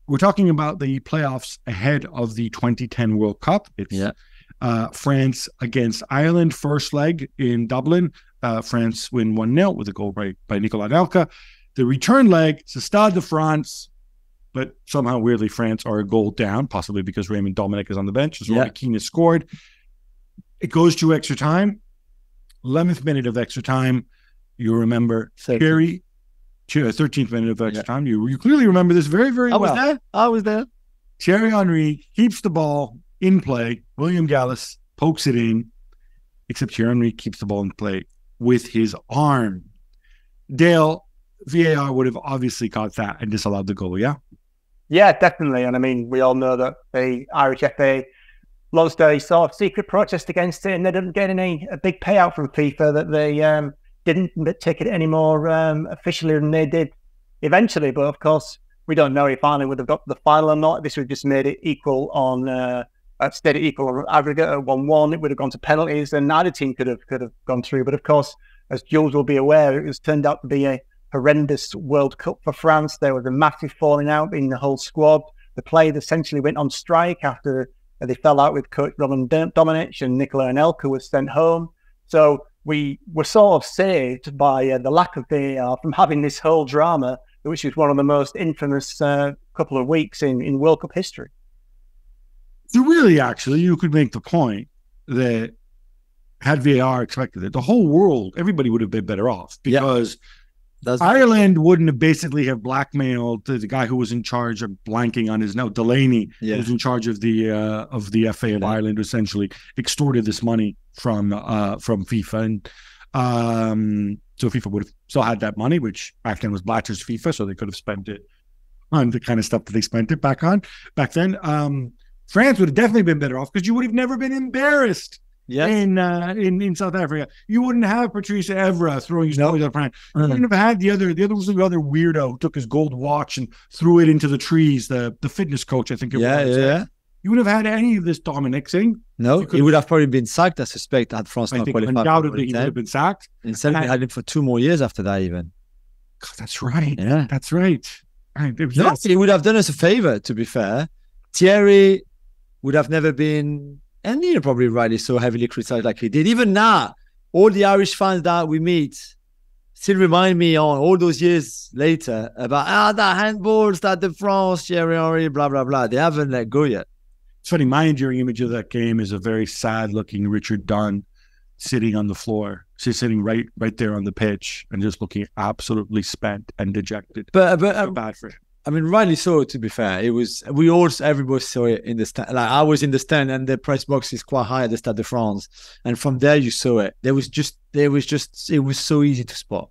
we're talking about the playoffs ahead of the 2010 World Cup. It's France against Ireland, first leg in Dublin. France win 1-0 with a goal by Nicolas Anelka. The return leg, it's the Stade de France, but somehow, weirdly, France are a goal down, possibly because Raymond Dominic is on the bench, as Rory Keane has scored. It goes to extra time. 11th minute of extra time. You remember Thierry, 13th minute of extra time. You clearly remember this very, very well. I was there. Thierry Henry keeps the ball in play. William Gallas pokes it in, except Thierry Henry keeps the ball in play with his arm. Dale, VAR would have obviously caught that and disallowed the goal, yeah? Yeah, definitely. And I mean, we all know that the Irish FA lodged a sort of secret protest against it, and they didn't get a big payout from FIFA, that they didn't take it any more officially than they did eventually. But of course, we don't know if Ireland would have got the final or not. This would have just made it equal on stayed equal on aggregate at 1-1. It would have gone to penalties, and neither team could have gone through. But of course, as Jules will be aware, it was turned out to be a horrendous World Cup for France. There was a massive falling out in the whole squad. The players essentially went on strike after they fell out with coach Roman Dominic, and Nicolas Anelka was sent home. So we were sort of saved by the lack of VAR from having this whole drama, which is one of the most infamous couple of weeks in World Cup history. So really, actually, you could make the point that had VAR expected it, the whole world, everybody would have been better off, because Ireland wouldn't have basically have blackmailed the guy who was in charge of blanking on his note, Delaney, who was in charge of the FA of Ireland, who essentially extorted this money from FIFA, and so FIFA would have still had that money, which back then was Blatcher's FIFA, so they could have spent it on the kind of stuff that they spent it back then. France would have definitely been better off, because you would have never been embarrassed. Yes. In South Africa, you wouldn't have Patrice Evra throwing his toys at France. You wouldn't have had the other weirdo who took his gold watch and threw it into the trees. The fitness coach, I think. You wouldn't have had any of this Dominic thing. No, he would have probably been sacked. I suspect, had France not qualified. Undoubtedly, he would have been sacked. Instead, they had him for 2 more years after that. Even. God, that's right. Yeah, that's right. He would have done us a favor. To be fair, Thierry would have never been. And probably rightly so heavily criticized like he did. Even now, all the Irish fans that we meet still remind me on all those years later about that handball, Stade de France, Thierry Henry, blah, blah, blah. They haven't let go yet. It's funny, my enduring image of that game is a very sad-looking Richard Dunn sitting on the floor, sitting right there on the pitch and just looking absolutely spent and dejected. But bad for him. I mean, rightly so, to be fair. Everybody saw it in the stand. Like, I was in the stand, and the press box is quite high at the Stade de France. And from there, you saw it. It was so easy to spot.